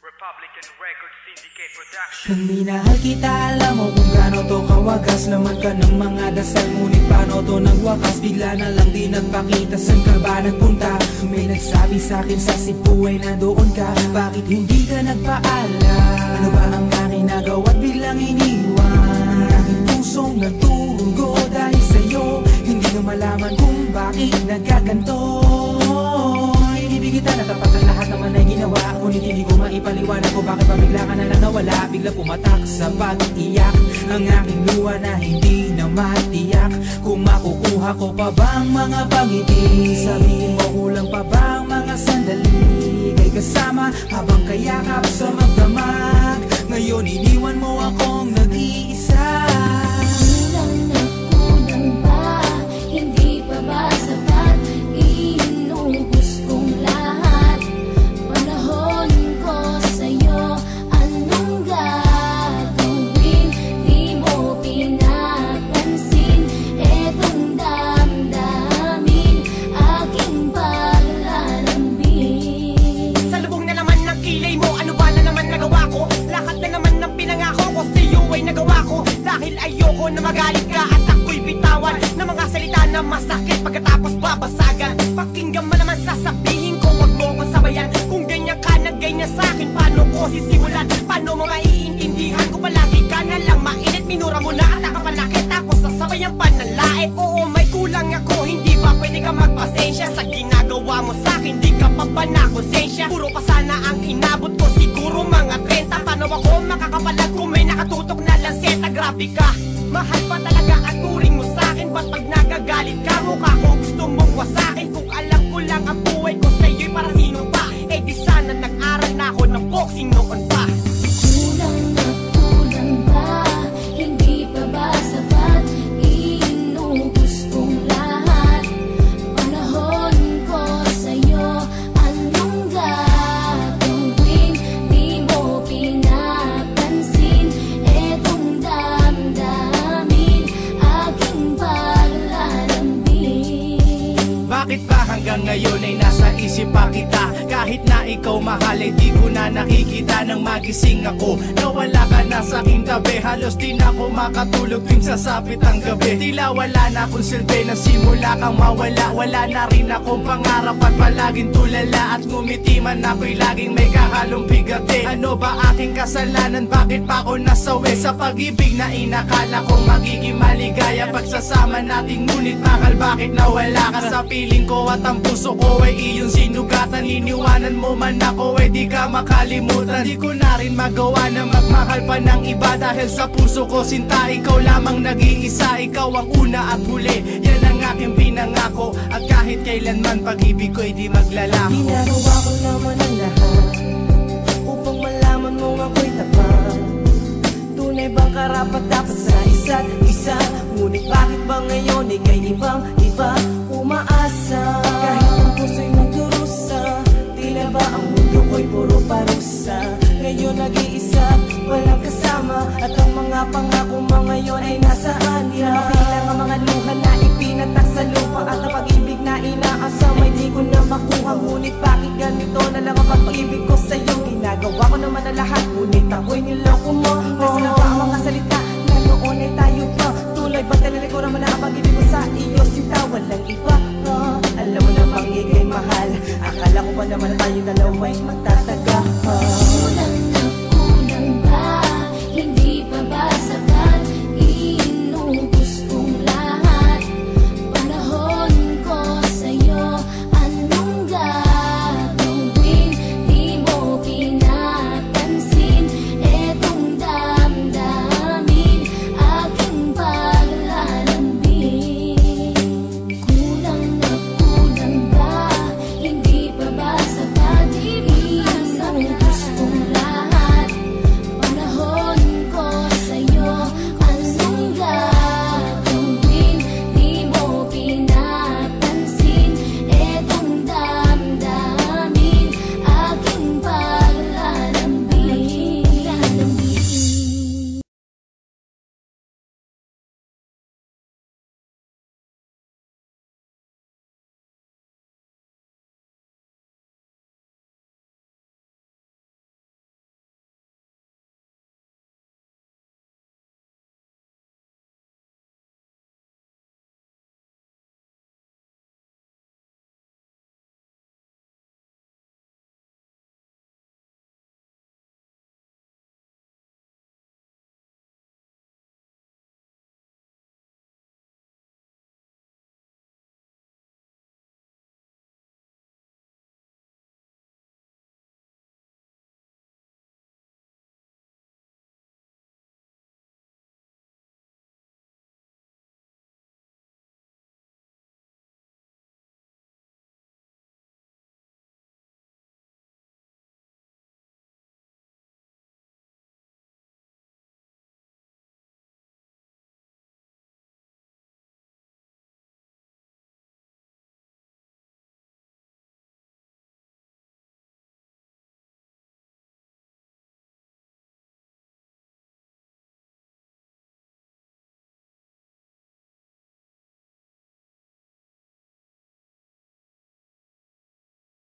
Republican Record Syndicate Production. Nang minahal kita, alam mo kung gaano to kawagas. Laman ka ng mga dasal, ngunit paano to nagwakas? Bigla na lang di nagpakita, saan ka ba nagpunta? May nagsabi sa'kin sa Cebu ay nandoon ka. Bakit hindi ka nagpaalam? Ano ba ang aking nagawa't biglang iniwan? Ang aking pusong nagtugo dahil sa'yo. Hindi na malaman kung bakit nagkaganto. Ibig kita na tapat ang lahat naman ay ginawa, ngunit hindi ko maipaliwanag kung bakit pa bigla ka na lang nawala. Bigla pumatak sa pag-iyak ang aking luha na hindi na matiyak. Kung makukuha ko pa bang mga pangiti? Sabihin mo kulang pa bang mga sandali? Kay kasama habang kayakap sa magdamag. Ngayon iniwan mo akong nag-iisa. Kulang na kulang ba? Hindi pa ba sapat? Inubos kong lahat. Panahon ko sa'yo, anong gagawin? Di mo pinapansin etong damdamin, aking paglalambing. Sa lubong na naman ng kilay mo, ano ba na naman nagawa ko? Lahat na naman ng pinangako ko sa'yo ay nagawa ko. Dahil ayoko na magalit ka at ako'y bitawan ng mga salita na masakit pagkatapos babasagan. Pakinggan mo naman sasabihin ko, wag mo kong sabayan. Kung ganyan ka na ganyan sa'kin, paano ko sisimulan? Paano mo maiintindihan ko palagi ka na lang mainit? Minura mo na at nakapanakit ako sa sabayang panlalait. Oo, may kulang ako, hindi ba pwede ka magpasensya sa ginagawa mo sa'kin? Di ka pa ba nakonsensya? Puro pa sana ang inabot ko, siguro mga 30. Paano ako makakapalag kung may nakatutok na lanseta? Grabe ka, mahal pa talaga ang turing mo sa'kin. Ba't pag nagagalit ka, mukha ko gusto mong wasakin? Kung alam ko lang ang buhay ko sa'yo'y para sino pa? Eh di sana nag-aral na ako ng boxing noon pa. Kulang na kulang ba? Hindi pa ba sapat? Inubos kong lahat. Panahon ko sa'yo, anong gagawin? Di mo pinapansin etong damdamin, aking paglalambing. Bakit ba hanggang ngayon ay nasa isip pa kita? Kahit na ikaw mahal ay di ko na nakikita. Nang magising ako, nawala ka na sa aking tabi. Halos di na ako makatulog tuwing sasapit ang gabi. Tila wala na akong silbi na simula kang mawala. Wala na rin akong pangarap at palaging tulala. At ngumiti man ako'y laging may kahalong bigati. Ano ba aking kasalanan? Bakit pa ako nasawi sa pag-ibig na inakala kong magiging maligaya? Pagsasama nating ngunit mahal, bakit nawala ka sa piling ko? At ang puso ko ay iyong sinugatan. Iniwanan mo man ako ay di ka makalimutan. Di ko na rin magawa na magmahal pa ng iba. Dahil sa puso ko sinta, ikaw lamang nag-iisa. Ikaw ang una at huli, yan ang aking pinangako. At kahit kailanman pag-ibig ko'y di maglalako. Ginagawa ko naman ang lahat upang malaman mong ako'y tapat. Tunay bang karapat dapat sa isa't isa? Ngunit bakit ba ngayon ika'y ibang-iba umaasa? Kahit ang puso'y nagdurusa, tila ba ang mundo ko'y puro parusa? Ngayon nag-iisa, walang kasama. At ang mga pangako mo ngayon ay nasaan? Di na mabilang ang mga luha na ipinatak sa lupa. At ang pag-ibig na inaasam ay di ko na makuha. Ngunit bakit ganito na lang ang pag-ibig ko sa'yo? Ginagawa ko naman na lahat, ngunit ako'y niloko mo. Kasi na ba ang mga salita na noon ay tayo pa? Tuloy ba talaga ko naman na ang pag-ibig ko sa iyo? Sinta, walang iba. Alam mo na bang ika'y mahal? Akala ko ba naman na tayo dalawa'y mata?